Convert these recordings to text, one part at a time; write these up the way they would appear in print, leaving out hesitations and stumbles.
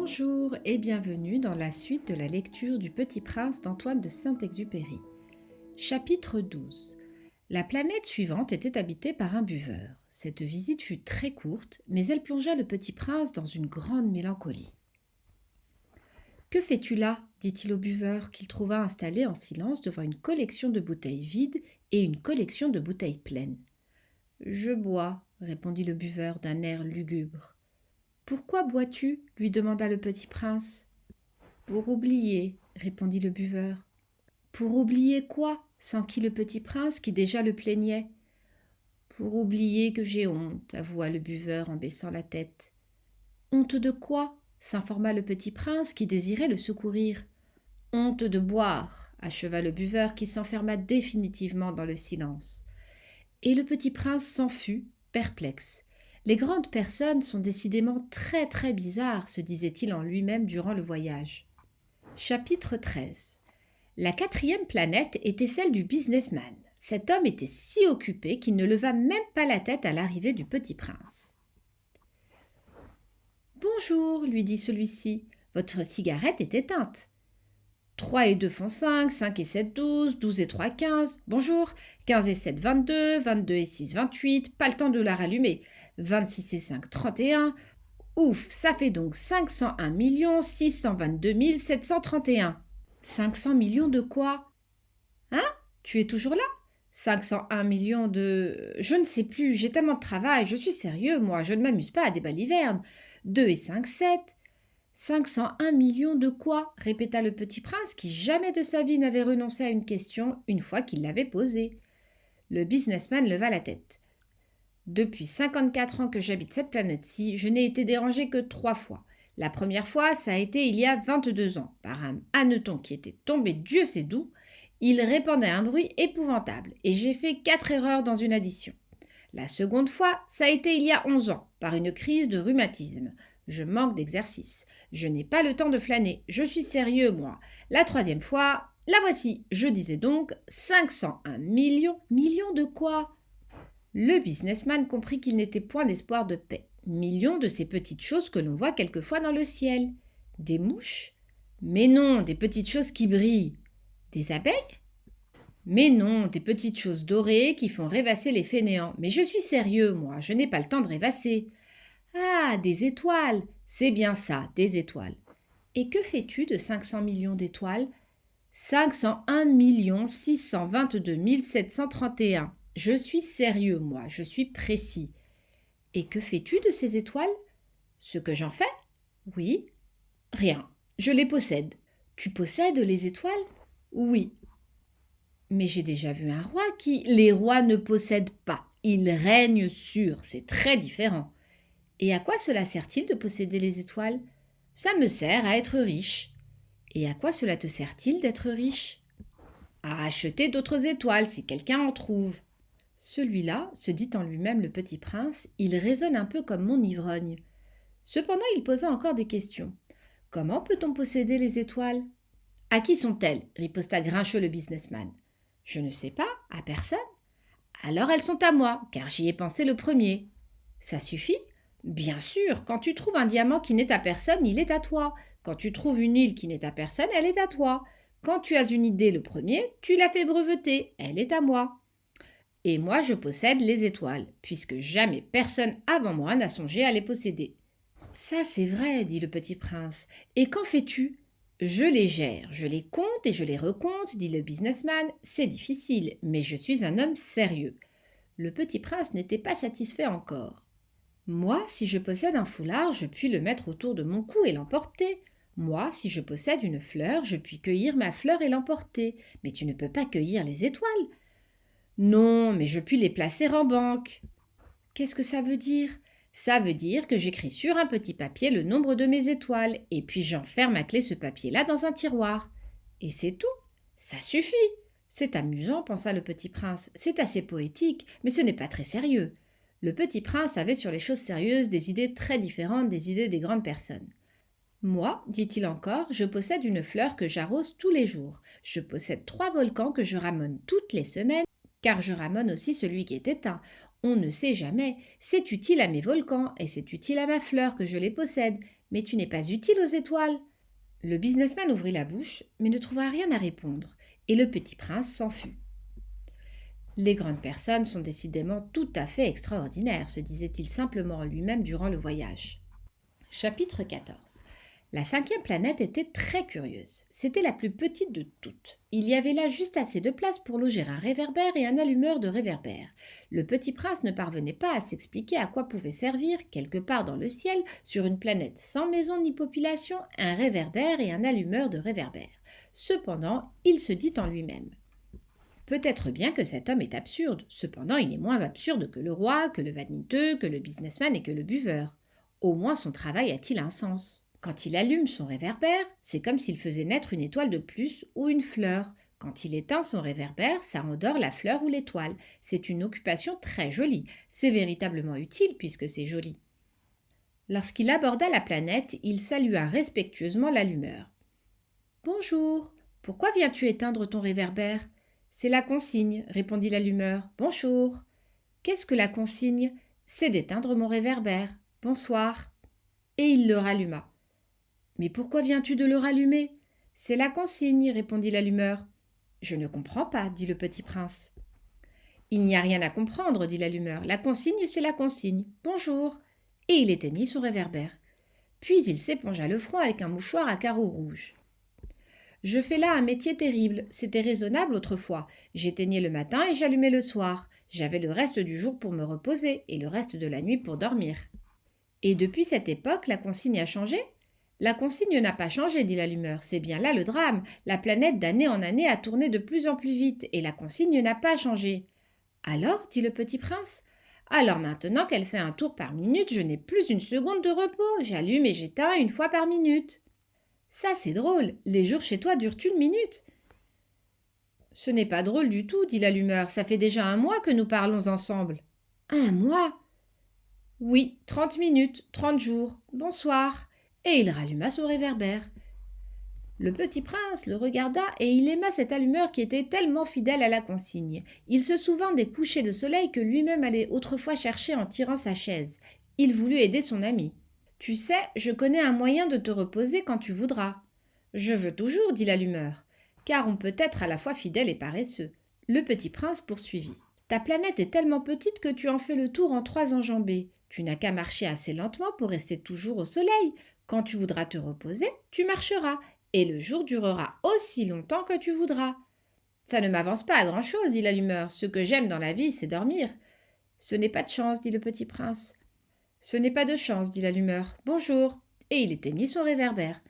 Bonjour et bienvenue dans la suite de la lecture du Petit Prince d'Antoine de Saint-Exupéry. Chapitre 12. La planète suivante était habitée par un buveur. Cette visite fut très courte, mais elle plongea le Petit Prince dans une grande mélancolie. « Que fais-tu là » dit-il au buveur, qu'il trouva installé en silence devant une collection de bouteilles vides et une collection de bouteilles pleines. « Je bois, » répondit le buveur d'un air lugubre. « Pourquoi bois-tu » lui demanda le petit prince. « Pour oublier, » répondit le buveur. « Pour oublier quoi » s'enquit le petit prince qui déjà le plaignait. « Pour oublier que j'ai honte, » avoua le buveur en baissant la tête. « Honte de quoi » s'informa le petit prince qui désirait le secourir. « Honte de boire » acheva le buveur qui s'enferma définitivement dans le silence. Et le petit prince s'en fut, perplexe. Les grandes personnes sont décidément très très bizarres, se disait-il en lui-même durant le voyage. Chapitre 13. La 4e planète était celle du businessman. Cet homme était si occupé qu'il ne leva même pas la tête à l'arrivée du petit prince. « Bonjour, lui dit celui-ci, votre cigarette est éteinte. 3 et 2 font 5, 5 et 7, 12, 12 et 3, 15. Bonjour, 15 et 7, 22, 22 et 6, 28. Pas le temps de la rallumer. 26 et 5, 31. Ouf, ça fait donc 501 622 731. 500 millions de quoi ? Hein ? Tu es toujours là ? 501 millions de... Je ne sais plus, j'ai tellement de travail, je suis sérieux, moi, je ne m'amuse pas à des balivernes. 2 et 5, 7. 501 millions de quoi ? Répéta le petit prince qui jamais de sa vie n'avait renoncé à une question une fois qu'il l'avait posée. Le businessman leva la tête. Depuis 54 ans que j'habite cette planète-ci, je n'ai été dérangé que 3 fois. La première fois, ça a été il y a 22 ans, par un hanneton qui était tombé Dieu sait d'où. Il répandait un bruit épouvantable et j'ai fait 4 erreurs dans une addition. La seconde fois, ça a été il y a 11 ans, par une crise de rhumatisme. Je manque d'exercice. Je n'ai pas le temps de flâner. Je suis sérieux, moi. La 3e fois, la voici. Je disais donc 501 millions. Millions de quoi ? Le businessman comprit qu'il n'était point d'espoir de paix. Millions de ces petites choses que l'on voit quelquefois dans le ciel. Des mouches ? Mais non, des petites choses qui brillent. Des abeilles ? Mais non, des petites choses dorées qui font rêvasser les fainéants. Mais je suis sérieux, moi, je n'ai pas le temps de rêvasser. Ah, des étoiles, c'est bien ça, des étoiles. Et que fais-tu de 500 millions d'étoiles ? 501 622 731. Je suis sérieux, moi, je suis précis. Et que fais-tu de ces étoiles ? Ce que j'en fais ? Oui. Rien, je les possède. Tu possèdes les étoiles ? Oui. Mais j'ai déjà vu un roi qui... Les rois ne possèdent pas, ils règnent sur, c'est très différent. Et à quoi cela sert-il de posséder les étoiles ? Ça me sert à être riche. Et à quoi cela te sert-il d'être riche ? À acheter d'autres étoiles si quelqu'un en trouve. Celui-là, se dit en lui-même le petit prince, il raisonne un peu comme mon ivrogne. Cependant, il posa encore des questions. Comment peut-on posséder les étoiles ? À qui sont-elles ? Riposta grincheux le businessman. Je ne sais pas, à personne. Alors elles sont à moi, car j'y ai pensé le premier. Ça suffit ? Bien sûr, quand tu trouves un diamant qui n'est à personne, il est à toi. Quand tu trouves une île qui n'est à personne, elle est à toi. Quand tu as une idée le premier, tu l'as fait breveter, elle est à moi. Et moi je possède les étoiles, puisque jamais personne avant moi n'a songé à les posséder. Ça c'est vrai, dit le petit prince. Et qu'en fais-tu ? Je les gère, je les compte et je les recompte, dit le businessman. C'est difficile, mais je suis un homme sérieux. Le petit prince n'était pas satisfait encore. Moi, si je possède un foulard, je puis le mettre autour de mon cou et l'emporter. Moi, si je possède une fleur, je puis cueillir ma fleur et l'emporter. Mais tu ne peux pas cueillir les étoiles. Non, mais je puis les placer en banque. Qu'est-ce que ça veut dire ? Ça veut dire que j'écris sur un petit papier le nombre de mes étoiles, et puis j'enferme à clé ce papier-là dans un tiroir. Et c'est tout. Ça suffit. C'est amusant, pensa le petit prince. C'est assez poétique, mais ce n'est pas très sérieux. Le petit prince avait sur les choses sérieuses des idées très différentes des idées des grandes personnes. Moi, dit-il encore, je possède une fleur que j'arrose tous les jours. Je possède 3 volcans que je ramone toutes les semaines, car je ramone aussi celui qui est éteint. On ne sait jamais. C'est utile à mes volcans et c'est utile à ma fleur que je les possède. Mais tu n'es pas utile aux étoiles. Le businessman ouvrit la bouche, mais ne trouva rien à répondre, et le petit prince s'en fut. Les grandes personnes sont décidément tout à fait extraordinaires, se disait-il simplement en lui-même durant le voyage. Chapitre 14. La 5e planète était très curieuse. C'était la plus petite de toutes. Il y avait là juste assez de place pour loger un réverbère et un allumeur de réverbère. Le petit prince ne parvenait pas à s'expliquer à quoi pouvait servir, quelque part dans le ciel, sur une planète sans maison ni population, un réverbère et un allumeur de réverbère. Cependant, il se dit en lui-même: peut-être bien que cet homme est absurde, cependant il est moins absurde que le roi, que le vaniteux, que le businessman et que le buveur. Au moins son travail a-t-il un sens. Quand il allume son réverbère, c'est comme s'il faisait naître une étoile de plus ou une fleur. Quand il éteint son réverbère, ça endort la fleur ou l'étoile. C'est une occupation très jolie. C'est véritablement utile puisque c'est joli. Lorsqu'il aborda la planète, il salua respectueusement l'allumeur. « Bonjour, pourquoi viens-tu éteindre ton réverbère ? » « C'est la consigne, répondit l'allumeur. Bonjour. Qu'est-ce que la consigne ? C'est d'éteindre mon réverbère. Bonsoir. Et il le ralluma. Mais pourquoi viens-tu de le rallumer ? C'est la consigne, répondit l'allumeur. Je ne comprends pas, dit le petit prince. Il n'y a rien à comprendre, dit l'allumeur. La consigne, c'est la consigne. Bonjour. Et il éteignit son réverbère. Puis il s'épongea le front avec un mouchoir à carreaux rouges. Je fais là un métier terrible. C'était raisonnable autrefois. J'éteignais le matin et j'allumais le soir. J'avais le reste du jour pour me reposer et le reste de la nuit pour dormir. Et depuis cette époque, la consigne a changé ? La consigne n'a pas changé, dit l'allumeur. C'est bien là le drame. La planète d'année en année a tourné de plus en plus vite et la consigne n'a pas changé. Alors, dit le petit prince, alors maintenant qu'elle fait un tour par minute, je n'ai plus une seconde de repos. J'allume et j'éteins une fois par minute. Ça, c'est drôle. Les jours chez toi durent une minute. Ce n'est pas drôle du tout, dit l'allumeur. Ça fait déjà 1 mois que nous parlons ensemble. 1 mois ? Oui, 30 minutes, 30 jours. Bonsoir. Et il ralluma son réverbère. Le petit prince le regarda et il aima cette allumeur qui était tellement fidèle à la consigne. Il se souvint des couchers de soleil que lui-même allait autrefois chercher en tirant sa chaise. Il voulut aider son ami. « Tu sais, je connais un moyen de te reposer quand tu voudras. »« Je veux toujours, dit l'allumeur, car on peut être à la fois fidèle et paresseux. » Le petit prince poursuivit. « Ta planète est tellement petite que tu en fais le tour en 3 enjambées. Tu n'as qu'à marcher assez lentement pour rester toujours au soleil. Quand tu voudras te reposer, tu marcheras, et le jour durera aussi longtemps que tu voudras. »« Ça ne m'avance pas à grand-chose, dit l'allumeur. Ce que j'aime dans la vie, c'est dormir. »« Ce n'est pas de chance, dit le petit prince. »« Ce n'est pas de chance, dit l'allumeur. Bonjour. » Et il éteignit son réverbère.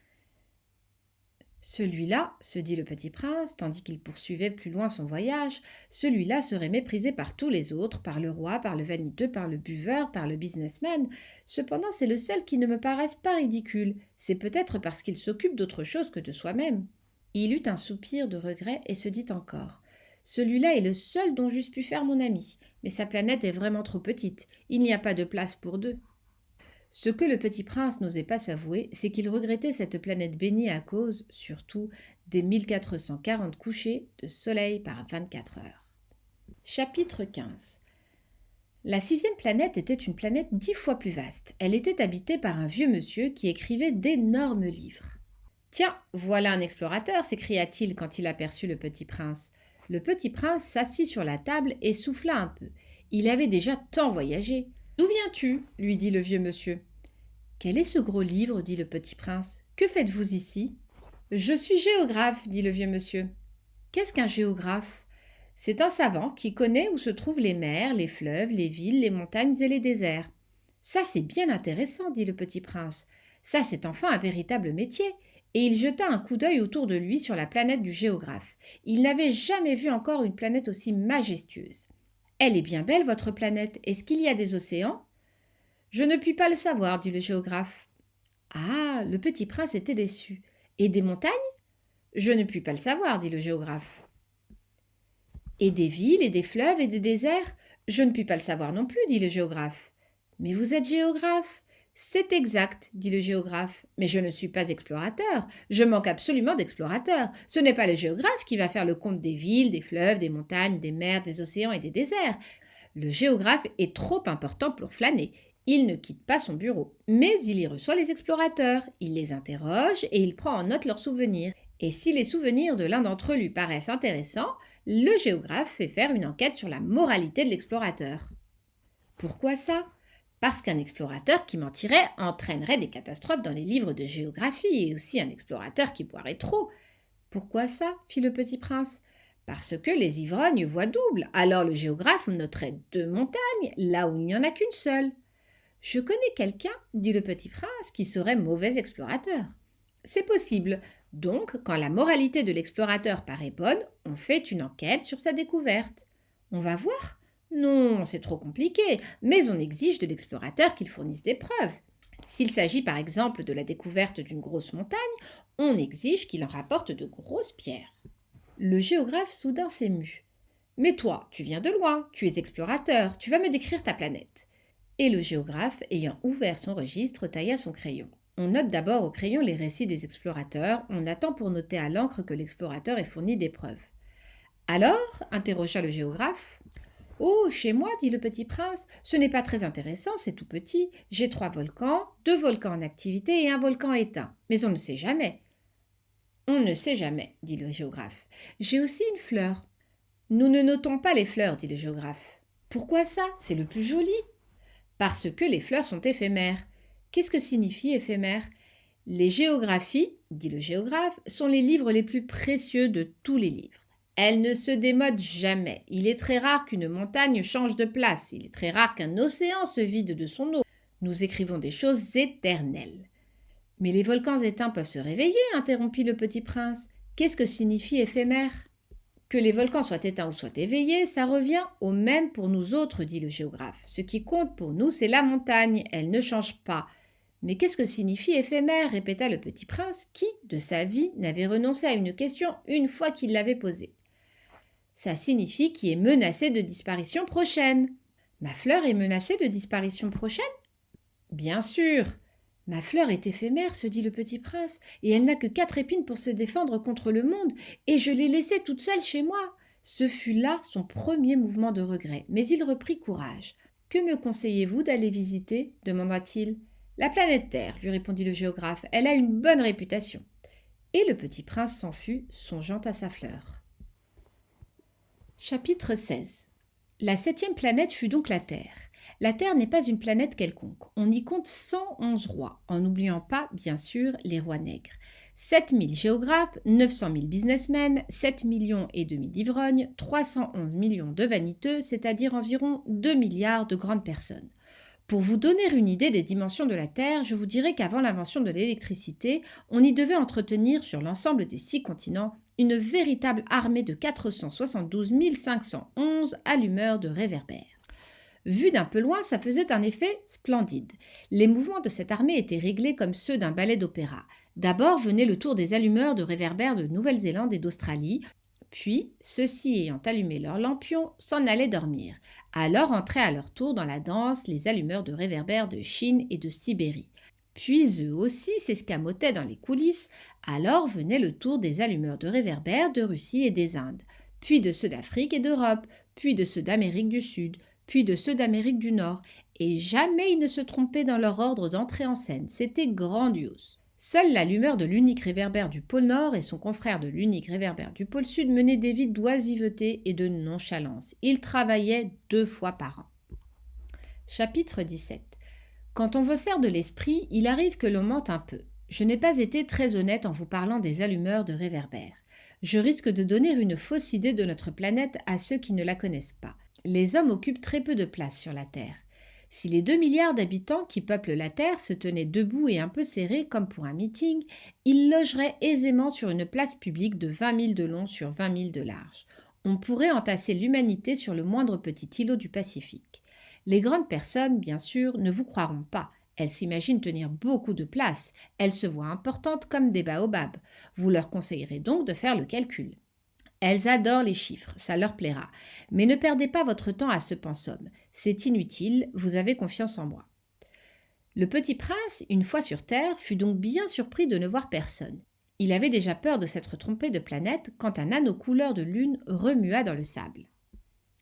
Celui-là, se dit le petit prince, tandis qu'il poursuivait plus loin son voyage, celui-là serait méprisé par tous les autres, par le roi, par le vaniteux, par le buveur, par le businessman. Cependant, c'est le seul qui ne me paraisse pas ridicule. C'est peut-être parce qu'il s'occupe d'autre chose que de soi-même. Il eut un soupir de regret et se dit encore: celui-là est le seul dont j'eusse pu faire mon ami, mais sa planète est vraiment trop petite. Il n'y a pas de place pour 2. Ce que le petit prince n'osait pas s'avouer, c'est qu'il regrettait cette planète bénie à cause, surtout, des 1440 couchers de soleil par 24 heures. Chapitre 15. La 6e planète était une planète 10 fois plus vaste. Elle était habitée par un vieux monsieur qui écrivait d'énormes livres. « Tiens, voilà un explorateur !» s'écria-t-il quand il aperçut le petit prince. Le petit prince s'assit sur la table et souffla un peu. Il avait déjà tant voyagé. « D'où viens-tu » lui dit le vieux monsieur. « Quel est ce gros livre » dit le petit prince. « Que faites-vous ici ?»« Je suis géographe » dit le vieux monsieur. « Qu'est-ce qu'un géographe ?» « C'est un savant qui connaît où se trouvent les mers, les fleuves, les villes, les montagnes et les déserts. »« Ça, c'est bien intéressant » dit le petit prince. « Ça, c'est enfin un véritable métier. » Et il jeta un coup d'œil autour de lui sur la planète du géographe. Il n'avait jamais vu encore une planète aussi majestueuse. « Elle est bien belle, votre planète. Est-ce qu'il y a des océans ?»« Je ne puis pas le savoir, dit le géographe. Ah, le petit prince était déçu. Et des montagnes ? Je ne puis pas le savoir, dit le géographe. Et des villes, et des fleuves, et des déserts ? Je ne puis pas le savoir non plus, dit le géographe. Mais vous êtes géographe ? C'est exact, dit le géographe. Mais je ne suis pas explorateur. Je manque absolument d'explorateurs. Ce n'est pas le géographe qui va faire le compte des villes, des fleuves, des montagnes, des mers, des océans et des déserts. Le géographe est trop important pour flâner. Il ne quitte pas son bureau, mais il y reçoit les explorateurs, il les interroge et il prend en note leurs souvenirs. Et si les souvenirs de l'un d'entre eux lui paraissent intéressants, le géographe fait faire une enquête sur la moralité de l'explorateur. Pourquoi ça? Parce qu'un explorateur qui mentirait entraînerait des catastrophes dans les livres de géographie et aussi un explorateur qui boirait trop. Pourquoi ça? Fit le petit prince. Parce que les ivrognes voient double, alors le géographe noterait 2 montagnes là où il n'y en a qu'une seule. Je connais quelqu'un, dit le petit prince, qui serait mauvais explorateur. C'est possible. Donc, quand la moralité de l'explorateur paraît bonne, on fait une enquête sur sa découverte. On va voir? Non, c'est trop compliqué, mais on exige de l'explorateur qu'il fournisse des preuves. S'il s'agit par exemple de la découverte d'une grosse montagne, on exige qu'il en rapporte de grosses pierres. Le géographe soudain s'émut. Mais toi, tu viens de loin, tu es explorateur, tu vas me décrire ta planète. Et le géographe, ayant ouvert son registre, tailla son crayon. On note d'abord au crayon les récits des explorateurs, on attend pour noter à l'encre que l'explorateur ait fourni des preuves. Alors interrogea le géographe. Oh, chez moi, dit le petit prince, ce n'est pas très intéressant, c'est tout petit. J'ai 3 volcans, 2 volcans en activité et un volcan éteint. Mais on ne sait jamais. On ne sait jamais, dit le géographe. J'ai aussi une fleur. Nous ne notons pas les fleurs, dit le géographe. Pourquoi ça? C'est le plus joli. Parce que les fleurs sont éphémères. Qu'est-ce que signifie éphémère? Les géographies, dit le géographe, sont les livres les plus précieux de tous les livres. Elles ne se démodent jamais. Il est très rare qu'une montagne change de place. Il est très rare qu'un océan se vide de son eau. Nous écrivons des choses éternelles. Mais les volcans éteints peuvent se réveiller, interrompit le petit prince. Qu'est-ce que signifie éphémère? Que les volcans soient éteints ou soient éveillés, ça revient au même pour nous autres, dit le géographe. Ce qui compte pour nous, c'est la montagne. Elle ne change pas. Mais qu'est-ce que signifie éphémère? Répéta le petit prince, qui, de sa vie, n'avait renoncé à une question une fois qu'il l'avait posée. Ça signifie qui est menacé de disparition prochaine. Ma fleur est menacée de disparition prochaine? Bien sûr. Ma fleur est éphémère, se dit le petit prince, et elle n'a que 4 épines pour se défendre contre le monde, et je l'ai laissée toute seule chez moi. Ce fut là son premier mouvement de regret, mais il reprit courage. Que me conseillez-vous d'aller visiter? demanda-t-il. La planète Terre, lui répondit le géographe, elle a une bonne réputation. Et le petit prince s'en fut, songeant à sa fleur. Chapitre 16. La 7e planète fut donc la Terre. La Terre n'est pas une planète quelconque. On y compte 111 rois, en n'oubliant pas, bien sûr, les rois nègres. 7000 géographes, 900 000 businessmen, 7 millions et demi d'ivrognes, 311 millions de vaniteux, c'est-à-dire environ 2 milliards de grandes personnes. Pour vous donner une idée des dimensions de la Terre, je vous dirais qu'avant l'invention de l'électricité, on y devait entretenir sur l'ensemble des 6 continents une véritable armée de 472 511 allumeurs de réverbères. Vu d'un peu loin, ça faisait un effet splendide. Les mouvements de cette armée étaient réglés comme ceux d'un ballet d'opéra. D'abord venait le tour des allumeurs de réverbères de Nouvelle-Zélande et d'Australie, puis, ceux-ci ayant allumé leurs lampions, s'en allaient dormir. Alors entraient à leur tour dans la danse les allumeurs de réverbères de Chine et de Sibérie. Puis eux aussi s'escamotaient dans les coulisses. Alors venait le tour des allumeurs de réverbères de Russie et des Indes, puis de ceux d'Afrique et d'Europe, puis de ceux d'Amérique du Sud, puis de ceux d'Amérique du Nord, et jamais ils ne se trompaient dans leur ordre d'entrée en scène. C'était grandiose. Seule l'allumeur de l'unique réverbère du pôle Nord et son confrère de l'unique réverbère du pôle Sud menaient des vies d'oisiveté et de nonchalance. Ils travaillaient 2 fois par an. Chapitre 17. Quand on veut faire de l'esprit, il arrive que l'on mente un peu. Je n'ai pas été très honnête en vous parlant des allumeurs de réverbères. Je risque de donner une fausse idée de notre planète à ceux qui ne la connaissent pas. Les hommes occupent très peu de place sur la Terre. Si les 2 milliards d'habitants qui peuplent la Terre se tenaient debout et un peu serrés comme pour un meeting, ils logeraient aisément sur une place publique de 20 000 de long sur 20 000 de large. On pourrait entasser l'humanité sur le moindre petit îlot du Pacifique. Les grandes personnes, bien sûr, ne vous croiront pas. Elles s'imaginent tenir beaucoup de place. Elles se voient importantes comme des baobabs. Vous leur conseillerez donc de faire le calcul. Elles adorent les chiffres, ça leur plaira. Mais ne perdez pas votre temps à ce pensum. C'est inutile, vous avez confiance en moi. Le petit prince, une fois sur Terre, fut donc bien surpris de ne voir personne. Il avait déjà peur de s'être trompé de planète quand un anneau couleur de lune remua dans le sable.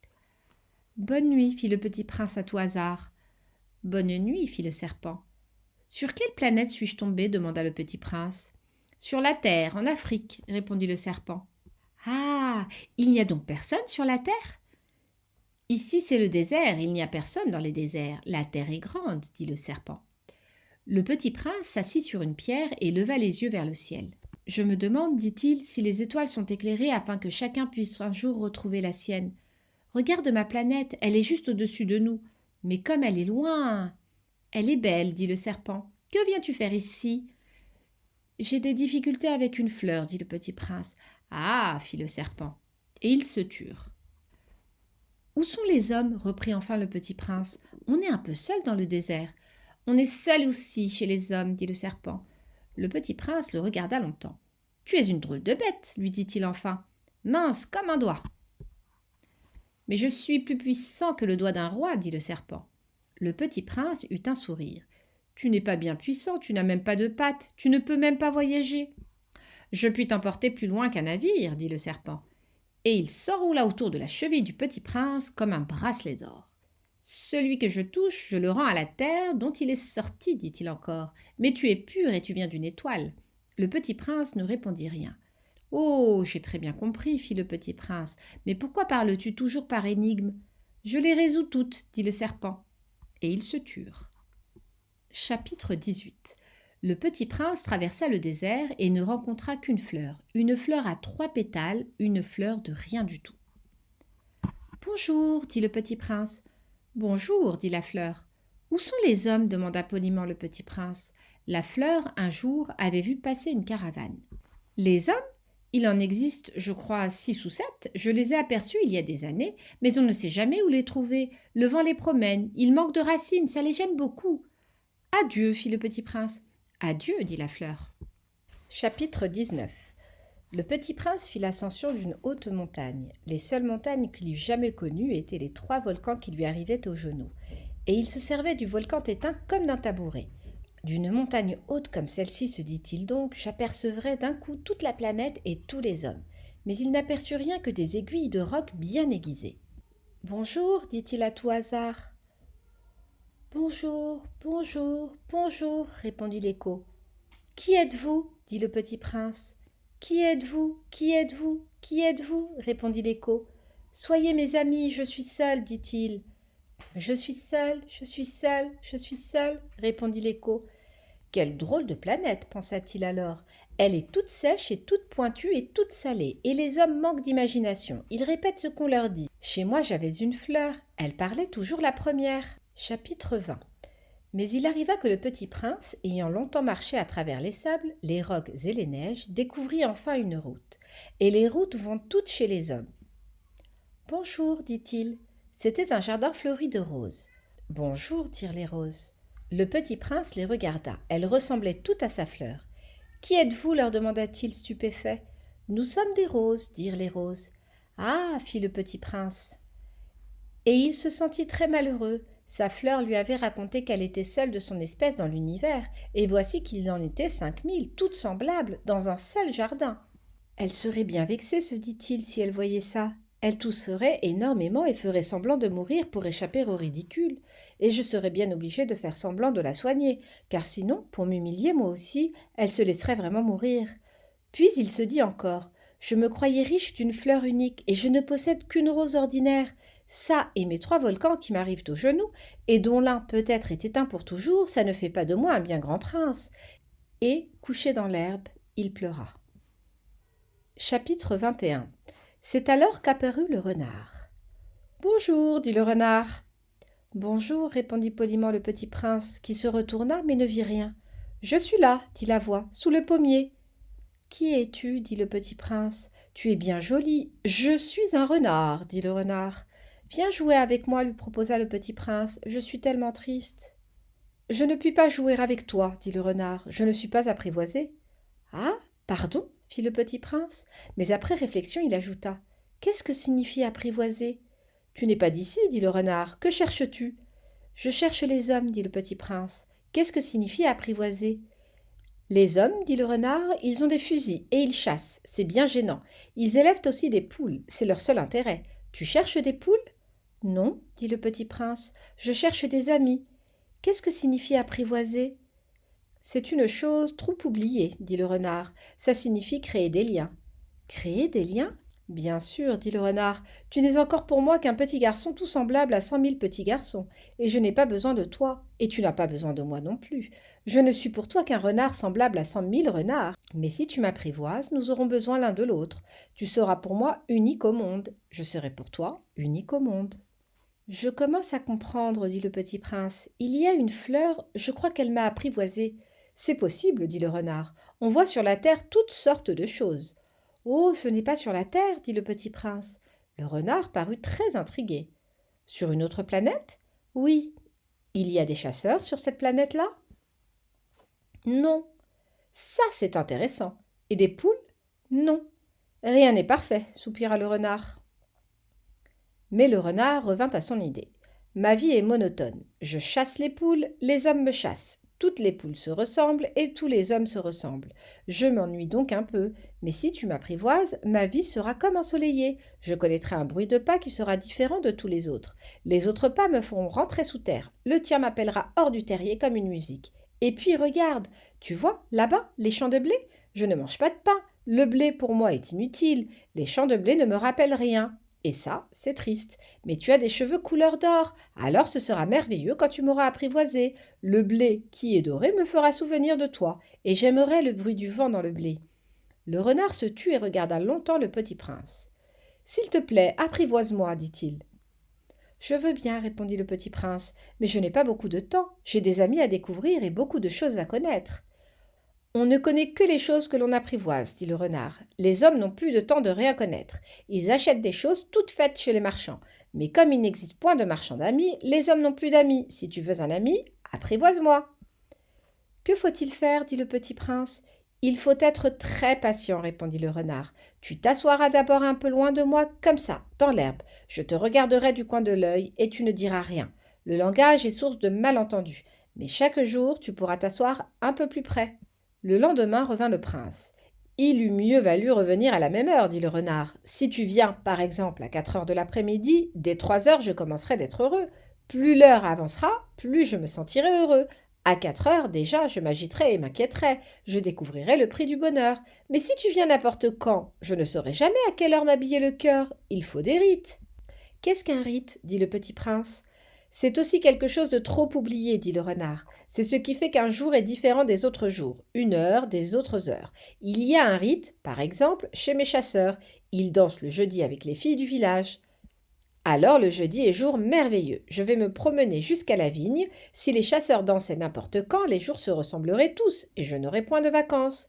« Bonne nuit, fit le petit prince à tout hasard. »« Bonne nuit, fit le serpent. Sur quelle planète suis-je tombé demanda le petit prince. Sur la terre, en Afrique, répondit le serpent. Ah, il n'y a donc personne sur la terre? Ici c'est le désert, il n'y a personne dans les déserts. La terre est grande, dit le serpent. Le petit prince s'assit sur une pierre et leva les yeux vers le ciel. Je me demande, dit-il, si les étoiles sont éclairées afin que chacun puisse un jour retrouver la sienne. Regarde ma planète, elle est juste au-dessus de nous. Mais comme elle est loin. Elle est belle, dit le serpent. Que viens-tu faire ici? J'ai des difficultés avec une fleur, dit le petit prince. Ah, fit le serpent. Et ils se turent. Où sont les hommes? Reprit enfin le petit prince. On est un peu seul dans le désert. On est seul aussi chez les hommes, dit le serpent. Le petit prince le regarda longtemps. Tu es une drôle de bête, lui dit-il enfin. Mince comme un doigt. Mais je suis plus puissant que le doigt d'un roi, dit le serpent. Le petit prince eut un sourire. Tu n'es pas bien puissant, tu n'as même pas de pattes, tu ne peux même pas voyager. Je puis t'emporter plus loin qu'un navire, dit le serpent. Et il s'enroula autour de la cheville du petit prince comme un bracelet d'or. Celui que je touche, je le rends à la terre dont il est sorti, dit-il encore. Mais tu es pur et tu viens d'une étoile. Le petit prince ne répondit rien. Oh, j'ai très bien compris, fit le petit prince. Mais pourquoi parles-tu toujours par énigmes? Je les résous toutes, dit le serpent. Et ils se turent. Chapitre 18. Le petit prince traversa le désert et ne rencontra qu'une fleur à 3 pétales, une fleur de rien du tout. Bonjour, dit le petit prince. Bonjour, dit la fleur. Où sont les hommes? Demanda poliment le petit prince. La fleur, un jour, avait vu passer une caravane. Les hommes? Il en existe, je crois, 6 ou 7. Je les ai aperçus il y a des années, mais on ne sait jamais où les trouver. Le vent les promène, ils manquent de racines, ça les gêne beaucoup. Adieu, fit le petit prince. Adieu, dit la fleur. Chapitre 19. Le petit prince fit l'ascension d'une haute montagne. Les seules montagnes qu'il eût jamais connues étaient les 3 volcans qui lui arrivaient aux genoux. Et il se servait du volcan éteint comme d'un tabouret. D'une montagne haute comme celle-ci, se dit-il donc, j'apercevrais d'un coup toute la planète et tous les hommes. Mais il n'aperçut rien que des aiguilles de roc bien aiguisées. Bonjour, dit-il à tout hasard. Bonjour, bonjour, bonjour, répondit l'écho. Qui êtes-vous? Dit le petit prince. Qui êtes-vous? Qui êtes-vous? Qui êtes-vous? Répondit l'écho. Soyez mes amis, je suis seul, dit-il. Je suis seul, je suis seul, je suis seul, répondit l'écho. Quelle drôle de planète, pensa-t-il alors. Elle est toute sèche et toute pointue et toute salée, et les hommes manquent d'imagination. Ils répètent ce qu'on leur dit. Chez moi j'avais une fleur, elle parlait toujours la première. Chapitre 20. Mais il arriva que le petit prince, ayant longtemps marché à travers les sables, les rocs et les neiges, découvrit enfin une route. Et les routes vont toutes chez les hommes. Bonjour, dit-il. C'était un jardin fleuri de roses. Bonjour, dirent les roses. Le petit prince les regarda. Elles ressemblaient toutes à sa fleur. Qui êtes-vous? Leur demanda-t-il stupéfait. Nous sommes des roses, dirent les roses. Ah, fit le petit prince. Et il se sentit très malheureux. Sa fleur lui avait raconté qu'elle était seule de son espèce dans l'univers, et voici qu'il en était 5000, toutes semblables, dans un seul jardin. Elle serait bien vexée, se dit-il, si elle voyait ça. Elle tousserait énormément et ferait semblant de mourir pour échapper au ridicule, et je serais bien obligé de faire semblant de la soigner, car sinon, pour m'humilier moi aussi, elle se laisserait vraiment mourir. Puis il se dit encore, je me croyais riche d'une fleur unique, et je ne possède qu'une rose ordinaire. Ça et mes 3 volcans qui m'arrivent aux genoux, et dont l'un peut-être est éteint pour toujours, ça ne fait pas de moi un bien grand prince. Et, couché dans l'herbe, il pleura. Chapitre 21. C'est alors qu'apparut le renard. Bonjour, dit le renard. Bonjour, répondit poliment le petit prince, qui se retourna mais ne vit rien. Je suis là, dit la voix, sous le pommier. Qui es-tu? Dit le petit prince. Tu es bien joli. Je suis un renard, dit le renard. Viens jouer avec moi, lui proposa le petit prince. Je suis tellement triste. Je ne puis pas jouer avec toi, dit le renard. Je ne suis pas apprivoisé. Ah, pardon, fit le petit prince. Mais après réflexion, il ajouta. Qu'est-ce que signifie apprivoiser? Tu n'es pas d'ici, dit le renard. Que cherches-tu? Je cherche les hommes, dit le petit prince. Qu'est-ce que signifie apprivoiser? Les hommes, dit le renard, ils ont des fusils et ils chassent. C'est bien gênant. Ils élèvent aussi des poules. C'est leur seul intérêt. Tu cherches des poules? Non, dit le petit prince. Je cherche des amis. Qu'est-ce que signifie apprivoiser? C'est une chose trop oubliée, dit le renard. Ça signifie créer des liens. Créer des liens? Bien sûr, dit le renard. Tu n'es encore pour moi qu'un petit garçon tout semblable à 100 000 petits garçons, et je n'ai pas besoin de toi, et tu n'as pas besoin de moi non plus. Je ne suis pour toi qu'un renard semblable à 100 000 renards. Mais si tu m'apprivoises, nous aurons besoin l'un de l'autre. Tu seras pour moi unique au monde. Je serai pour toi unique au monde. Je commence à comprendre, dit le petit prince. Il y a une fleur, je crois qu'elle m'a apprivoisé. C'est possible, dit le renard. On voit sur la terre toutes sortes de choses. Oh, ce n'est pas sur la terre, dit le petit prince. Le renard parut très intrigué. Sur une autre planète? Oui. Il y a des chasseurs sur cette planète-là? Non. Ça, c'est intéressant. Et des poules? Non. Rien n'est parfait, soupira le renard. Mais le renard revint à son idée. Ma vie est monotone. Je chasse les poules, les hommes me chassent. Toutes les poules se ressemblent et tous les hommes se ressemblent. Je m'ennuie donc un peu, mais si tu m'apprivoises, ma vie sera comme ensoleillée. Je connaîtrai un bruit de pas qui sera différent de tous les autres. Les autres pas me feront rentrer sous terre. Le tien m'appellera hors du terrier comme une musique. Et puis regarde, tu vois, là-bas, les champs de blé? Je ne mange pas de pain. Le blé pour moi est inutile. Les champs de blé ne me rappellent rien. Et ça, c'est triste. Mais tu as des cheveux couleur d'or. Alors ce sera merveilleux quand tu m'auras apprivoisé. Le blé qui est doré me fera souvenir de toi, et j'aimerai le bruit du vent dans le blé. Le renard se tut et regarda longtemps le petit prince. S'il te plaît, apprivoise-moi, dit-il. Je veux bien, répondit le petit prince, mais je n'ai pas beaucoup de temps. J'ai des amis à découvrir et beaucoup de choses à connaître. On ne connaît que les choses que l'on apprivoise, dit le renard. Les hommes n'ont plus de temps de rien connaître. Ils achètent des choses toutes faites chez les marchands. Mais comme il n'existe point de marchands d'amis, les hommes n'ont plus d'amis. Si tu veux un ami, apprivoise-moi. Que faut-il faire, dit le petit prince. Il faut être très patient, répondit le renard. Tu t'assoiras d'abord un peu loin de moi, comme ça, dans l'herbe. Je te regarderai du coin de l'œil et tu ne diras rien. Le langage est source de malentendus. Mais chaque jour, tu pourras t'asseoir un peu plus près. Le lendemain revint le prince. Il eût mieux valu revenir à la même heure, dit le renard. Si tu viens, par exemple, à 4 heures de l'après-midi, dès 3 heures, je commencerai d'être heureux. Plus l'heure avancera, plus je me sentirai heureux. À 4 heures, déjà, je m'agiterai et m'inquiéterai. Je découvrirai le prix du bonheur. Mais si tu viens n'importe quand, je ne saurai jamais à quelle heure m'habiller le cœur. Il faut des rites. Qu'est-ce qu'un rite? Dit le petit prince. C'est aussi quelque chose de trop oublié, dit le renard. C'est ce qui fait qu'un jour est différent des autres jours, une heure des autres heures. Il y a un rite, par exemple, chez mes chasseurs. Ils dansent le jeudi avec les filles du village. Alors le jeudi est jour merveilleux. Je vais me promener jusqu'à la vigne. Si les chasseurs dansaient n'importe quand, les jours se ressembleraient tous, et je n'aurais point de vacances.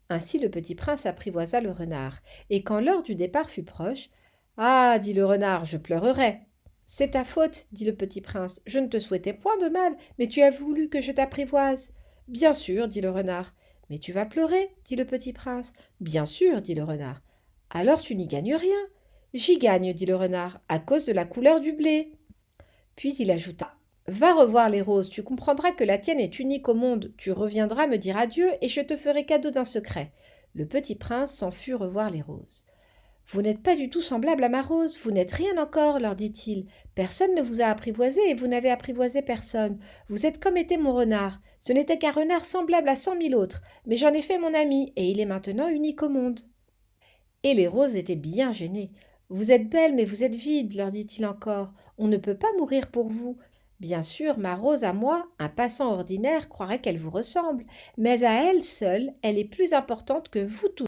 Ainsi le petit prince apprivoisa le renard, et quand l'heure du départ fut proche, « Ah, dit le renard, je pleurerai. » C'est ta faute, dit le petit prince. Je ne te souhaitais point de mal, mais tu as voulu que je t'apprivoise. Bien sûr, dit le renard. Mais tu vas pleurer, dit le petit prince. Bien sûr, dit le renard. Alors tu n'y gagnes rien. J'y gagne, dit le renard, à cause de la couleur du blé. Puis il ajouta. Va revoir les roses, tu comprendras que la tienne est unique au monde. Tu reviendras me dire adieu et je te ferai cadeau d'un secret. Le petit prince s'en fut revoir les roses. Vous n'êtes pas du tout semblable à ma rose, vous n'êtes rien encore, leur dit-il. Personne ne vous a apprivoisé et vous n'avez apprivoisé personne. Vous êtes comme était mon renard. Ce n'était qu'un renard semblable à 100 000 autres, mais j'en ai fait mon ami et il est maintenant unique au monde. Et les roses étaient bien gênées. Vous êtes belle, mais vous êtes vide, leur dit-il encore. On ne peut pas mourir pour vous. Bien sûr, ma rose à moi, un passant ordinaire, croirait qu'elle vous ressemble, mais à elle seule, elle est plus importante que vous tous.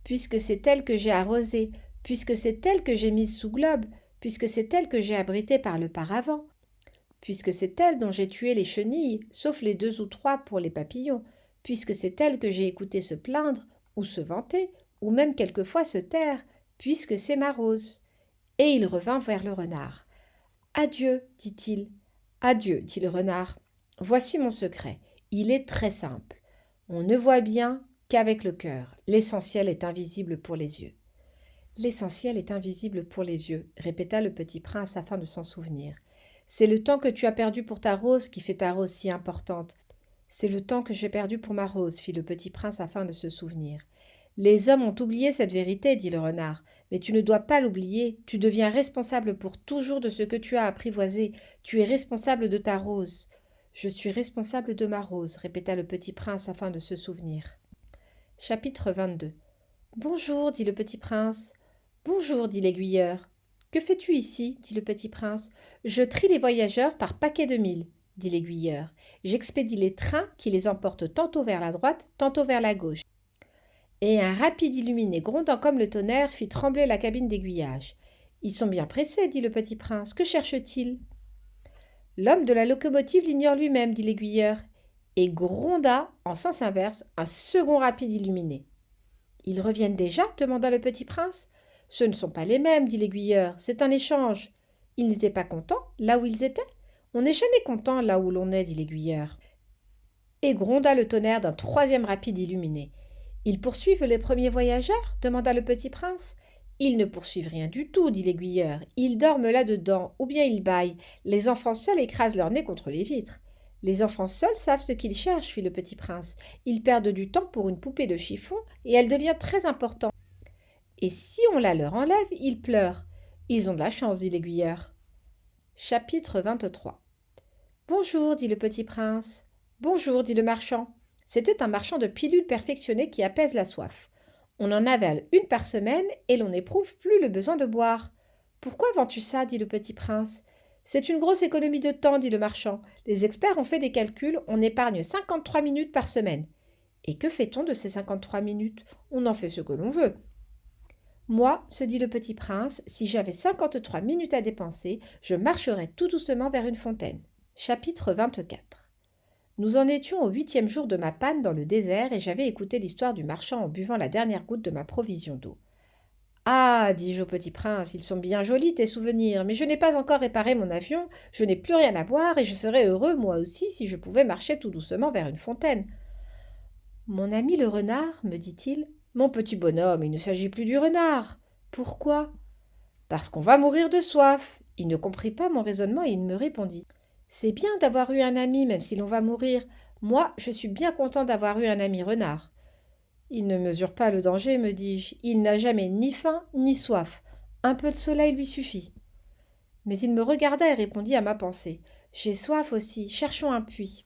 Puisque c'est elle que j'ai arrosée, puisque c'est elle que j'ai mise sous globe, puisque c'est elle que j'ai abritée par le paravent, puisque c'est elle dont j'ai tué les chenilles, sauf les 2 ou 3 pour les papillons, puisque c'est elle que j'ai écouté se plaindre, ou se vanter, ou même quelquefois se taire, puisque c'est ma rose. Et il revint vers le renard. Adieu, dit-il. Adieu, dit le renard. Voici mon secret. Il est très simple. On ne voit bien qu'avec le cœur. L'essentiel est invisible pour les yeux. L'essentiel est invisible pour les yeux, répéta le petit prince afin de s'en souvenir. C'est le temps que tu as perdu pour ta rose qui fait ta rose si importante. C'est le temps que j'ai perdu pour ma rose, fit le petit prince afin de se souvenir. Les hommes ont oublié cette vérité, dit le renard, mais tu ne dois pas l'oublier. Tu deviens responsable pour toujours de ce que tu as apprivoisé. Tu es responsable de ta rose. Je suis responsable de ma rose, répéta le petit prince afin de se souvenir. Chapitre 22. Bonjour, dit le petit prince. Bonjour, dit l'aiguilleur. Que fais-tu ici, dit le petit prince. Je trie les voyageurs par paquets de 1000, dit l'aiguilleur. J'expédie les trains qui les emportent tantôt vers la droite, tantôt vers la gauche. Et un rapide illuminé grondant comme le tonnerre fit trembler la cabine d'aiguillage. Ils sont bien pressés, dit le petit prince. Que cherche-t-il? L'homme de la locomotive l'ignore lui-même, dit l'aiguilleur, et gronda en sens inverse un second rapide illuminé. Ils reviennent déjà demanda le petit prince. Ce ne sont pas les mêmes, dit l'aiguilleur, c'est un échange. Ils n'étaient pas contents là où ils étaient? On n'est jamais content là où l'on est, dit l'aiguilleur. Et gronda le tonnerre d'un troisième rapide illuminé. Ils poursuivent les premiers voyageurs demanda le petit prince. Ils ne poursuivent rien du tout, dit l'aiguilleur. Ils dorment là-dedans, ou bien ils bâillent. Les enfants seuls écrasent leur nez contre les vitres. Les enfants seuls savent ce qu'ils cherchent, fit le petit prince. Ils perdent du temps pour une poupée de chiffon, et elle devient très importante. Et si on la leur enlève, ils pleurent. Ils ont de la chance, dit l'aiguilleur. Chapitre 23. Bonjour, dit le petit prince. Bonjour, dit le marchand. C'était un marchand de pilules perfectionnées qui apaise la soif. On en avale une par semaine et l'on n'éprouve plus le besoin de boire. Pourquoi vends-tu ça, dit le petit prince. C'est une grosse économie de temps, dit le marchand. Les experts ont fait des calculs, on épargne 53 minutes par semaine. Et que fait-on de ces 53 minutes? On en fait ce que l'on veut. Moi, se dit le petit prince, si j'avais 53 minutes à dépenser, je marcherais tout doucement vers une fontaine. Chapitre 24. Nous en étions au 8e jour de ma panne dans le désert et j'avais écouté l'histoire du marchand en buvant la dernière goutte de ma provision d'eau. Ah, dis-je au petit prince, ils sont bien jolis tes souvenirs, mais je n'ai pas encore réparé mon avion, je n'ai plus rien à boire et je serais heureux moi aussi si je pouvais marcher tout doucement vers une fontaine. Mon ami le renard, me dit-il, mon petit bonhomme, il ne s'agit plus du renard. Pourquoi? Parce qu'on va mourir de soif. Il ne comprit pas mon raisonnement et il me répondit. C'est bien d'avoir eu un ami, même si l'on va mourir. Moi, je suis bien content d'avoir eu un ami renard. Il ne mesure pas le danger, me dis-je. Il n'a jamais ni faim ni soif. Un peu de soleil lui suffit. Mais il me regarda et répondit à ma pensée. J'ai soif aussi, cherchons un puits.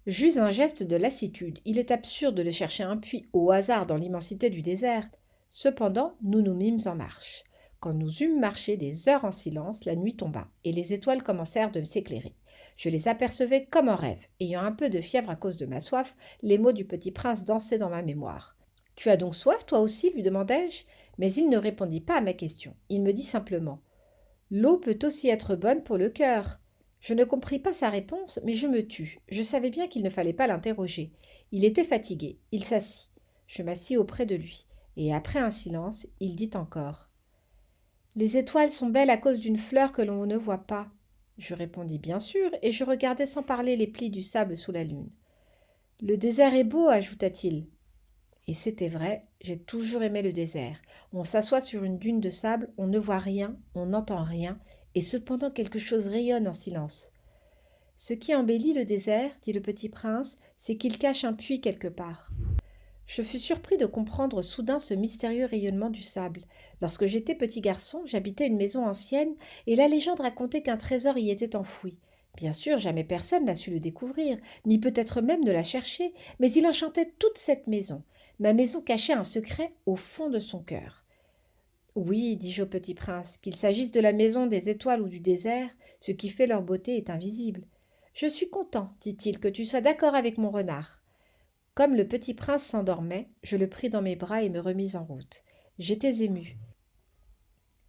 J'eus un geste de lassitude. Il est absurde de chercher un puits au hasard dans l'immensité du désert. Cependant, nous nous mîmes en marche. Quand nous eûmes marché des heures en silence, la nuit tomba, et les étoiles commencèrent de s'éclairer. Je les apercevais comme en rêve. Ayant un peu de fièvre à cause de ma soif, les mots du petit prince dansaient dans ma mémoire. « Tu as donc soif, toi aussi ?» lui demandai-je. Mais il ne répondit pas à ma question. Il me dit simplement « L'eau peut aussi être bonne pour le cœur. » Je ne compris pas sa réponse, mais je me tus. Je savais bien qu'il ne fallait pas l'interroger. Il était fatigué. Il s'assit. Je m'assis auprès de lui. Et après un silence, il dit encore « Les étoiles sont belles à cause d'une fleur que l'on ne voit pas. » Je répondis bien sûr, et je regardais sans parler les plis du sable sous la lune. « Le désert est beau, ajouta-t-il. Et c'était vrai, j'ai toujours aimé le désert. On s'assoit sur une dune de sable, on ne voit rien, on n'entend rien, et cependant quelque chose rayonne en silence. Ce qui embellit le désert, dit le petit prince, c'est qu'il cache un puits quelque part. Je fus surpris de comprendre soudain ce mystérieux rayonnement du sable. Lorsque j'étais petit garçon, j'habitais une maison ancienne, et la légende racontait qu'un trésor y était enfoui. Bien sûr, jamais personne n'a su le découvrir, ni peut-être même ne l'a cherché, mais il enchantait toute cette maison. Ma maison cachait un secret au fond de son cœur. Oui, dis-je au petit prince, qu'il s'agisse de la maison des étoiles ou du désert, ce qui fait leur beauté est invisible. Je suis content, dit-il, que tu sois d'accord avec mon renard. Comme le petit prince s'endormait, je le pris dans mes bras et me remis en route. J'étais émue.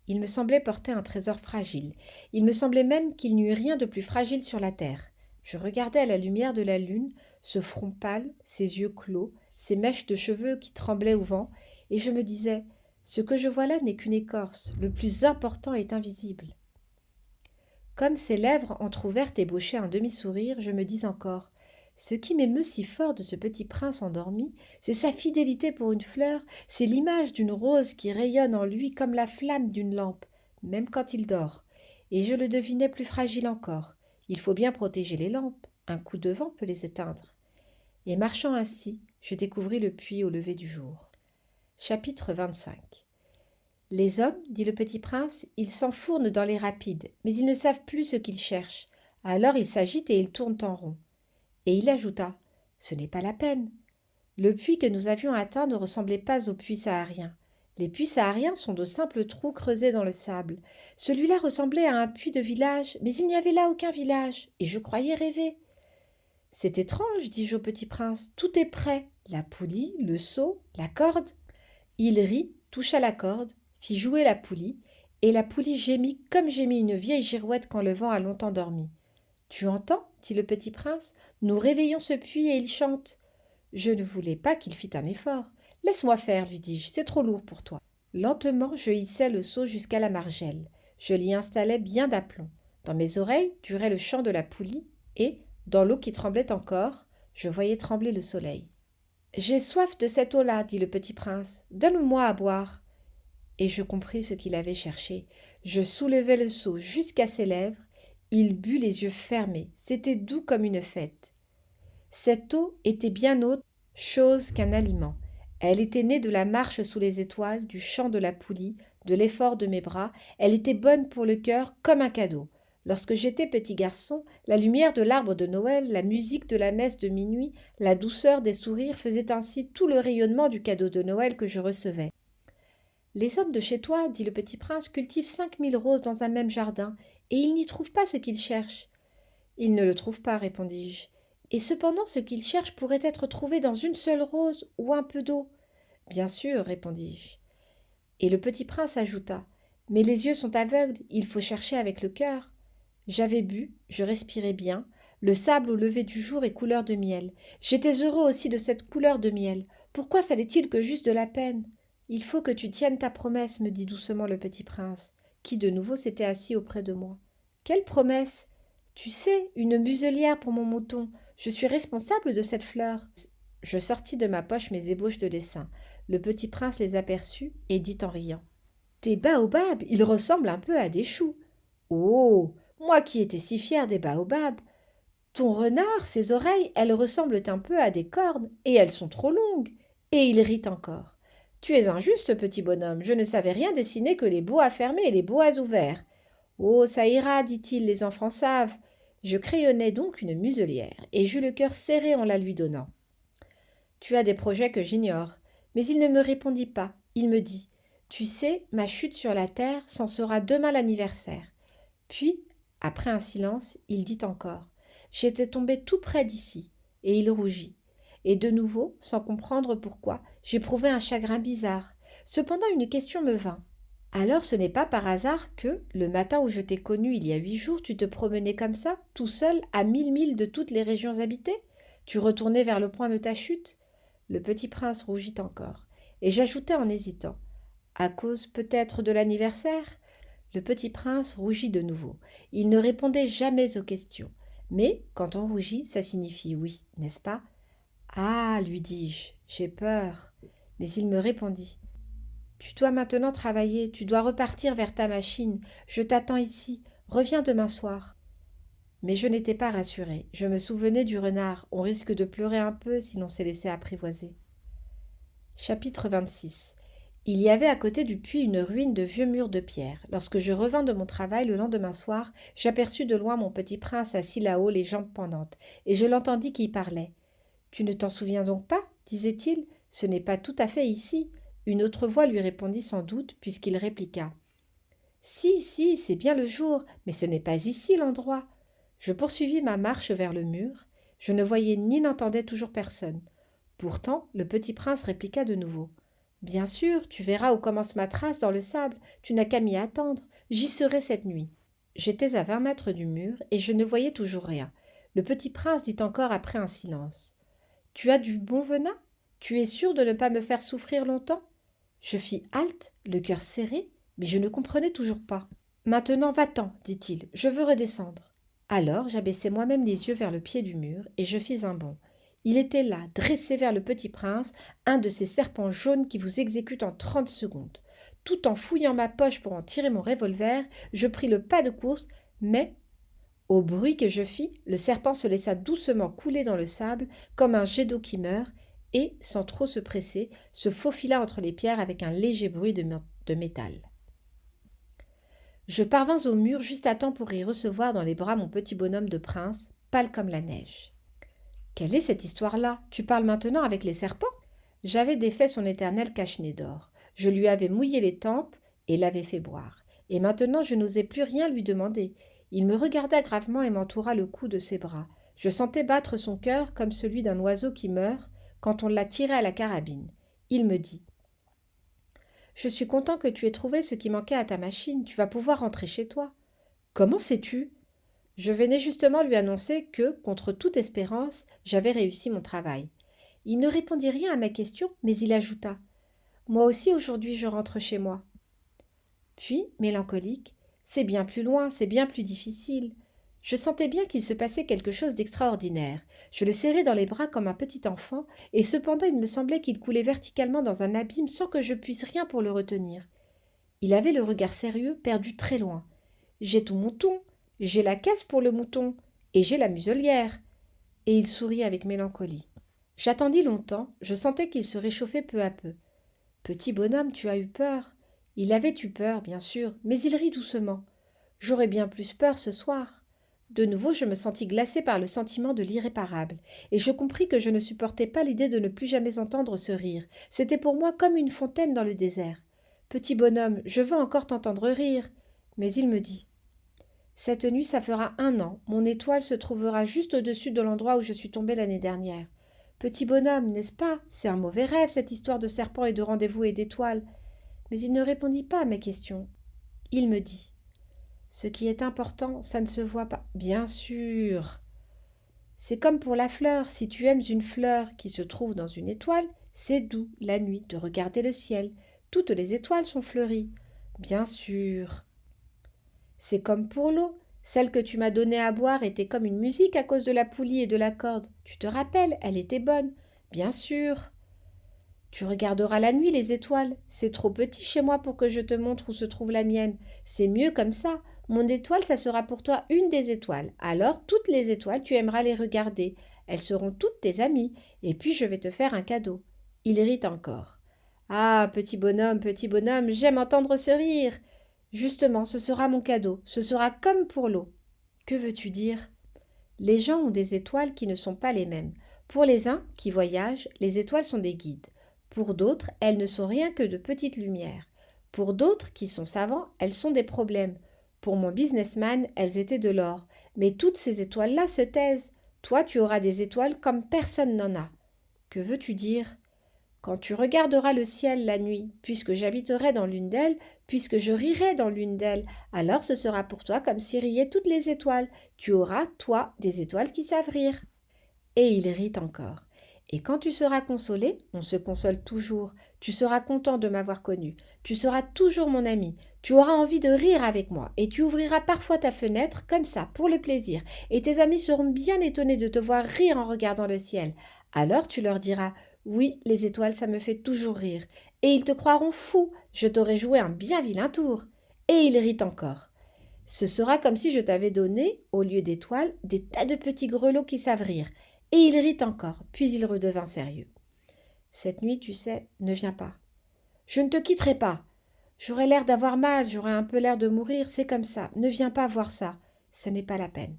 Il me semblait porter un trésor fragile. Il me semblait même qu'il n'y eût rien de plus fragile sur la terre. Je regardais à la lumière de la lune, ce front pâle, ses yeux clos, ses mèches de cheveux qui tremblaient au vent, et je me disais « Ce que je vois là n'est qu'une écorce, le plus important est invisible. » Comme ses lèvres entr'ouvertes ébauchaient un demi-sourire, je me dis encore « Ce qui m'émeut si fort de ce petit prince endormi, c'est sa fidélité pour une fleur, c'est l'image d'une rose qui rayonne en lui comme la flamme d'une lampe, même quand il dort. Et je le devinais plus fragile encore. Il faut bien protéger les lampes, un coup de vent peut les éteindre. » Et marchant ainsi, je découvris le puits au lever du jour. Chapitre 25. Les hommes, dit le petit prince, ils s'enfournent dans les rapides, mais ils ne savent plus ce qu'ils cherchent. Alors ils s'agitent et ils tournent en rond. Et il ajouta: Ce n'est pas la peine. Le puits que nous avions atteint ne ressemblait pas aux puits sahariens. Les puits sahariens sont de simples trous creusés dans le sable. Celui-là ressemblait à un puits de village, mais il n'y avait là aucun village, et je croyais rêver. C'est étrange, dis-je au petit prince, tout est prêt. La poulie, le seau, la corde. Il rit, toucha la corde, fit jouer la poulie, et la poulie gémit comme gémit une vieille girouette quand le vent a longtemps dormi. Tu entends, dit le petit prince, nous réveillons ce puits et il chante. Je ne voulais pas qu'il fît un effort. Laisse-moi faire, lui dis-je, c'est trop lourd pour toi. Lentement, je hissai le seau jusqu'à la margelle. Je l'y installai bien d'aplomb. Dans mes oreilles durait le chant de la poulie, et, dans l'eau qui tremblait encore, je voyais trembler le soleil. J'ai soif de cette eau-là, dit le petit prince. Donne-moi à boire. Et je compris ce qu'il avait cherché. Je soulevai le seau jusqu'à ses lèvres. Il but les yeux fermés. C'était doux comme une fête. Cette eau était bien autre chose qu'un aliment. Elle était née de la marche sous les étoiles, du chant de la poulie, de l'effort de mes bras. Elle était bonne pour le cœur comme un cadeau. Lorsque j'étais petit garçon, la lumière de l'arbre de Noël, la musique de la messe de minuit, la douceur des sourires faisaient ainsi tout le rayonnement du cadeau de Noël que je recevais. Les hommes de chez toi, dit le petit prince, cultivent 5000 roses dans un même jardin, et ils n'y trouvent pas ce qu'ils cherchent. Ils ne le trouvent pas, répondis-je. Et cependant, ce qu'ils cherchent pourrait être trouvé dans une seule rose ou un peu d'eau. Bien sûr, répondis-je. Et le petit prince ajouta: Mais les yeux sont aveugles, il faut chercher avec le cœur. J'avais bu, je respirais bien. Le sable au lever du jour est couleur de miel. J'étais heureux aussi de cette couleur de miel. Pourquoi fallait-il que j'eusse de la peine? Il faut que tu tiennes ta promesse, me dit doucement le petit prince, qui de nouveau s'était assis auprès de moi. Quelle promesse? Tu sais, une muselière pour mon mouton. Je suis responsable de cette fleur. Je sortis de ma poche mes ébauches de dessin. Le petit prince les aperçut et dit en riant: Tes baobabs, ils ressemblent un peu à des choux. Oh, moi qui étais si fière des baobabs. Ton renard, ses oreilles, elles ressemblent un peu à des cornes, et elles sont trop longues. Et il rit encore. Tu es injuste, petit bonhomme, je ne savais rien dessiner que les boas fermés et les boas ouverts. Oh, ça ira, dit-il, les enfants savent. Je crayonnai donc une muselière, et j'eus le cœur serré en la lui donnant. Tu as des projets que j'ignore. Mais il ne me répondit pas. Il me dit: Tu sais, ma chute sur la terre, c'en sera demain l'anniversaire. Puis, après un silence, il dit encore: J'étais tombé tout près d'ici. Et il rougit. Et de nouveau, sans comprendre pourquoi, j'éprouvai un chagrin bizarre. Cependant, une question me vint. Alors ce n'est pas par hasard que, le matin où je t'ai connu il y a 8 jours, tu te promenais comme ça, tout seul, à 1000 milles de toutes les régions habitées? Tu retournais vers le point de ta chute? Le petit prince rougit encore, et j'ajoutai en hésitant: À cause peut-être de l'anniversaire? Le petit prince rougit de nouveau. Il ne répondait jamais aux questions. Mais, quand on rougit, ça signifie oui, n'est-ce pas? Ah, lui dis-je, j'ai peur. Mais il me répondit: Tu dois maintenant travailler, tu dois repartir vers ta machine. Je t'attends ici. Reviens demain soir. Mais je n'étais pas rassurée. Je me souvenais du renard. On risque de pleurer un peu si l'on s'est laissé apprivoiser. Chapitre 26. Il y avait à côté du puits une ruine de vieux murs de pierre. Lorsque je revins de mon travail le lendemain soir, j'aperçus de loin mon petit prince assis là-haut, les jambes pendantes, et je l'entendis qui parlait. Tu ne t'en souviens donc pas? Disait-il. Ce n'est pas tout à fait ici. Une autre voix lui répondit sans doute, puisqu'il répliqua: Si, si, c'est bien le jour, mais ce n'est pas ici l'endroit. Je poursuivis ma marche vers le mur. Je ne voyais ni n'entendais toujours personne. Pourtant, le petit prince répliqua de nouveau: Bien sûr, tu verras où commence ma trace dans le sable. Tu n'as qu'à m'y attendre. J'y serai cette nuit. J'étais à 20 mètres du mur et je ne voyais toujours rien. Le petit prince dit encore après un silence: Tu as du bon venin? Tu es sûr de ne pas me faire souffrir longtemps? Je fis halte, le cœur serré, mais je ne comprenais toujours pas. Maintenant, va-t'en, dit-il, je veux redescendre. Alors j'abaissai moi-même les yeux vers le pied du mur et je fis un bond. Il était là, dressé vers le petit prince, un de ces serpents jaunes qui vous exécutent en 30 secondes. Tout en fouillant ma poche pour en tirer mon revolver, je pris le pas de course, mais, au bruit que je fis, le serpent se laissa doucement couler dans le sable comme un jet d'eau qui meurt, et, sans trop se presser, se faufila entre les pierres avec un léger bruit de métal. Je parvins au mur juste à temps pour y recevoir dans les bras mon petit bonhomme de prince, pâle comme la neige. Quelle est cette histoire-là? Tu parles maintenant avec les serpents? J'avais défait son éternel cache-nez d'or. Je lui avais mouillé les tempes et l'avais fait boire. Et maintenant je n'osais plus rien lui demander. Il me regarda gravement et m'entoura le cou de ses bras. Je sentais battre son cœur comme celui d'un oiseau qui meurt quand on l'a tiré à la carabine. Il me dit: Je suis content que tu aies trouvé ce qui manquait à ta machine. Tu vas pouvoir rentrer chez toi. Comment sais-tu? Je venais justement lui annoncer que, contre toute espérance, j'avais réussi mon travail. Il ne répondit rien à ma question, mais il ajouta: Moi aussi aujourd'hui je rentre chez moi. Puis, mélancolique: C'est bien plus loin, c'est bien plus difficile. Je sentais bien qu'il se passait quelque chose d'extraordinaire. Je le serrais dans les bras comme un petit enfant, et cependant il me semblait qu'il coulait verticalement dans un abîme sans que je puisse rien pour le retenir. Il avait le regard sérieux, perdu très loin. J'ai tout mouton, j'ai la caisse pour le mouton, et j'ai la muselière. Et il sourit avec mélancolie. J'attendis longtemps, je sentais qu'il se réchauffait peu à peu. Petit bonhomme, tu as eu peur. Il avait eu peur, bien sûr, mais il rit doucement. J'aurais bien plus peur ce soir. De nouveau, je me sentis glacée par le sentiment de l'irréparable, et je compris que je ne supportais pas l'idée de ne plus jamais entendre ce rire. C'était pour moi comme une fontaine dans le désert. Petit bonhomme, je veux encore t'entendre rire. Mais il me dit: Cette nuit, ça fera 1 an. Mon étoile se trouvera juste au-dessus de l'endroit où je suis tombée l'année dernière. Petit bonhomme, n'est-ce pas? C'est un mauvais rêve, cette histoire de serpent et de rendez-vous et d'étoiles. Mais il ne répondit pas à mes questions. Il me dit: Ce qui est important, ça ne se voit pas. Bien sûr. C'est comme pour la fleur. Si tu aimes une fleur qui se trouve dans une étoile, c'est doux, la nuit, de regarder le ciel. Toutes les étoiles sont fleuries. Bien sûr. C'est comme pour l'eau. Celle que tu m'as donnée à boire était comme une musique à cause de la poulie et de la corde. Tu te rappelles, elle était bonne. Bien sûr. Tu regarderas la nuit les étoiles. C'est trop petit chez moi pour que je te montre où se trouve la mienne. C'est mieux comme ça. Mon étoile, ça sera pour toi une des étoiles. Alors, toutes les étoiles, tu aimeras les regarder. Elles seront toutes tes amies. Et puis, je vais te faire un cadeau. Il rit encore. Ah, petit bonhomme, j'aime entendre ce rire. Justement, ce sera mon cadeau. Ce sera comme pour l'eau. Que veux-tu dire? Les gens ont des étoiles qui ne sont pas les mêmes. Pour les uns qui voyagent, les étoiles sont des guides. Pour d'autres, elles ne sont rien que de petites lumières. Pour d'autres qui sont savants, elles sont des problèmes. Pour mon businessman, elles étaient de l'or. Mais toutes ces étoiles-là se taisent. Toi, tu auras des étoiles comme personne n'en a. Que veux-tu dire? Quand tu regarderas le ciel la nuit, puisque j'habiterai dans l'une d'elles, puisque je rirai dans l'une d'elles, alors ce sera pour toi comme si riaient toutes les étoiles. Tu auras, toi, des étoiles qui savent rire. Et il rit encore. Et quand tu seras consolé, on se console toujours, tu seras content de m'avoir connu, tu seras toujours mon ami, tu auras envie de rire avec moi, et tu ouvriras parfois ta fenêtre, comme ça, pour le plaisir, et tes amis seront bien étonnés de te voir rire en regardant le ciel. Alors tu leur diras: Oui, les étoiles, ça me fait toujours rire. Et ils te croiront fou, je t'aurai joué un bien vilain tour. Et il rit encore. Ce sera comme si je t'avais donné, au lieu d'étoiles, des tas de petits grelots qui savent rire. Et il rit encore, puis il redevint sérieux. Cette nuit, tu sais, ne viens pas. Je ne te quitterai pas. J'aurai l'air d'avoir mal, j'aurai un peu l'air de mourir, c'est comme ça. Ne viens pas voir ça. Ce n'est pas la peine.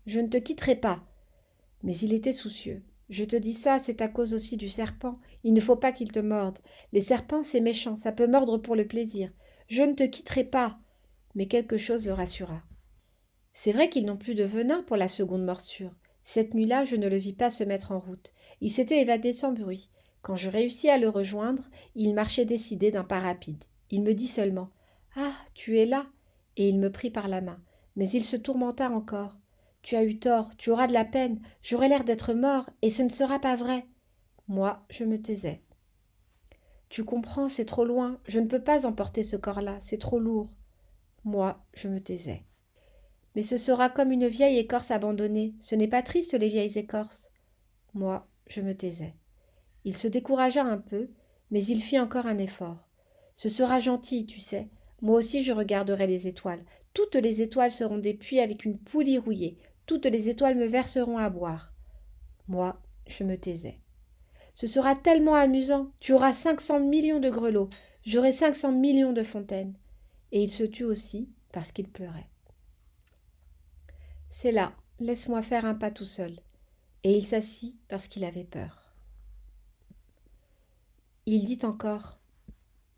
Je ne te quitterai pas. Mais il était soucieux. Je te dis ça, c'est à cause aussi du serpent. Il ne faut pas qu'il te morde. Les serpents, c'est méchant, ça peut mordre pour le plaisir. Je ne te quitterai pas. Mais quelque chose le rassura. C'est vrai qu'ils n'ont plus de venin pour la seconde morsure. Cette nuit-là, je ne le vis pas se mettre en route. Il s'était évadé sans bruit. Quand je réussis à le rejoindre, il marchait décidé d'un pas rapide. Il me dit seulement: Ah, tu es là. Et il me prit par la main. Mais il se tourmenta encore. Tu as eu tort, tu auras de la peine, j'aurai l'air d'être mort, et ce ne sera pas vrai. Moi, je me taisais. Tu comprends, c'est trop loin, je ne peux pas emporter ce corps-là, c'est trop lourd. Moi, je me taisais. Mais ce sera comme une vieille écorce abandonnée. Ce n'est pas triste, les vieilles écorces. Moi, je me taisais. Il se découragea un peu, mais il fit encore un effort. Ce sera gentil, tu sais. Moi aussi je regarderai les étoiles. Toutes les étoiles seront des puits avec une poulie rouillée. Toutes les étoiles me verseront à boire. Moi, je me taisais. Ce sera tellement amusant. Tu auras 500 millions de grelots. J'aurai 500 millions de fontaines. Et il se tut aussi parce qu'il pleurait. C'est là, laisse-moi faire un pas tout seul. et il s'assit parce qu'il avait peur. Il dit encore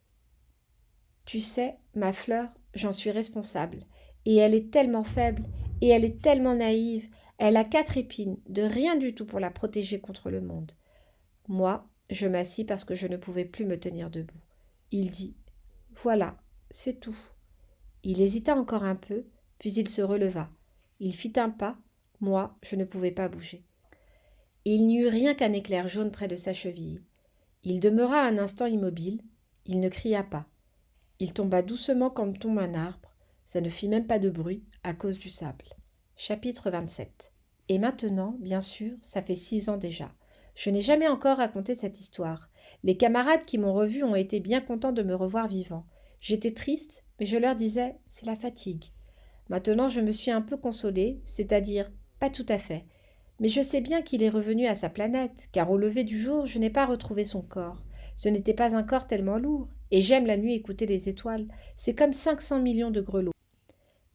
« Tu sais, ma fleur, j'en suis responsable, et elle est tellement faible, et elle est tellement naïve, elle a 4 épines, de rien du tout pour la protéger contre le monde. » Moi, je m'assis parce que je ne pouvais plus me tenir debout. Il dit « Voilà, c'est tout. » Il hésita encore un peu, puis il se releva. Il fit un pas, moi, je ne pouvais pas bouger. Il n'y eut rien qu'un éclair jaune près de sa cheville. Il demeura un instant immobile, il ne cria pas. Il tomba doucement comme tombe un arbre, ça ne fit même pas de bruit à cause du sable. Chapitre 27. Et maintenant, bien sûr, ça fait 6 ans déjà. Je n'ai jamais encore raconté cette histoire. Les camarades qui m'ont revu ont été bien contents de me revoir vivant. J'étais triste, mais je leur disais « c'est la fatigue ». Maintenant, je me suis un peu consolée, c'est-à-dire pas tout à fait. Mais je sais bien qu'il est revenu à sa planète, car au lever du jour, je n'ai pas retrouvé son corps. Ce n'était pas un corps tellement lourd, et j'aime la nuit écouter les étoiles. C'est comme 500 millions de grelots.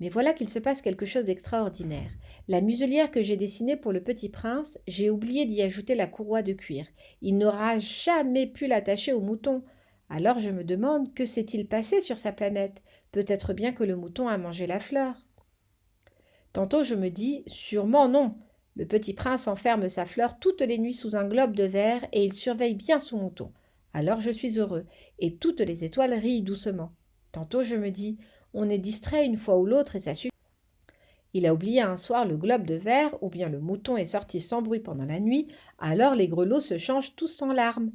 Mais voilà qu'il se passe quelque chose d'extraordinaire. La muselière que j'ai dessinée pour le petit prince, j'ai oublié d'y ajouter la courroie de cuir. Il n'aura jamais pu l'attacher au mouton. Alors je me demande que s'est-il passé sur sa planète. Peut-être bien que le mouton a mangé la fleur. Tantôt je me dis, sûrement non. Le petit prince enferme sa fleur toutes les nuits sous un globe de verre et il surveille bien son mouton. Alors je suis heureux, et toutes les étoiles rient doucement. Tantôt je me dis, on est distrait une fois ou l'autre et ça suffit. Il a oublié un soir le globe de verre, ou bien le mouton est sorti sans bruit pendant la nuit, alors les grelots se changent tous en larmes.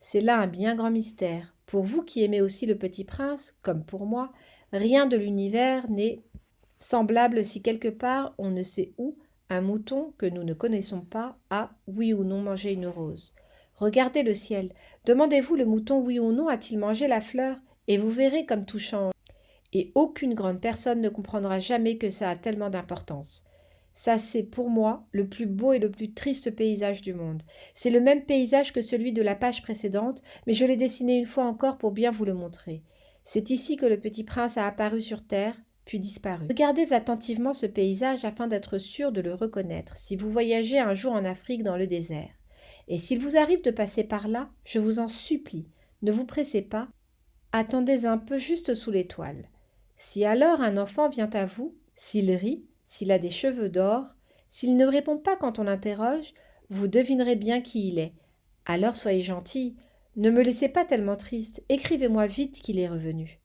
C'est là un bien grand mystère. Pour vous qui aimez aussi le petit prince, comme pour moi, rien de l'univers n'est semblable si quelque part, on ne sait où, un mouton que nous ne connaissons pas a, oui ou non, mangé une rose. Regardez le ciel. Demandez-vous le mouton oui ou non a-t-il mangé la fleur, et vous verrez comme tout change. Et aucune grande personne ne comprendra jamais que ça a tellement d'importance. Ça, c'est pour moi le plus beau et le plus triste paysage du monde. C'est le même paysage que celui de la page précédente, mais je l'ai dessiné une fois encore pour bien vous le montrer. C'est ici que le petit prince a apparu sur terre, puis disparu. Regardez attentivement ce paysage afin d'être sûr de le reconnaître, si vous voyagez un jour en Afrique dans le désert. Et s'il vous arrive de passer par là, je vous en supplie, ne vous pressez pas, attendez un peu juste sous l'étoile. Si alors un enfant vient à vous, s'il rit, s'il a des cheveux d'or, s'il ne répond pas quand on l'interroge, vous devinerez bien qui il est. Alors soyez gentil, ne me laissez pas tellement triste, écrivez-moi vite qu'il est revenu.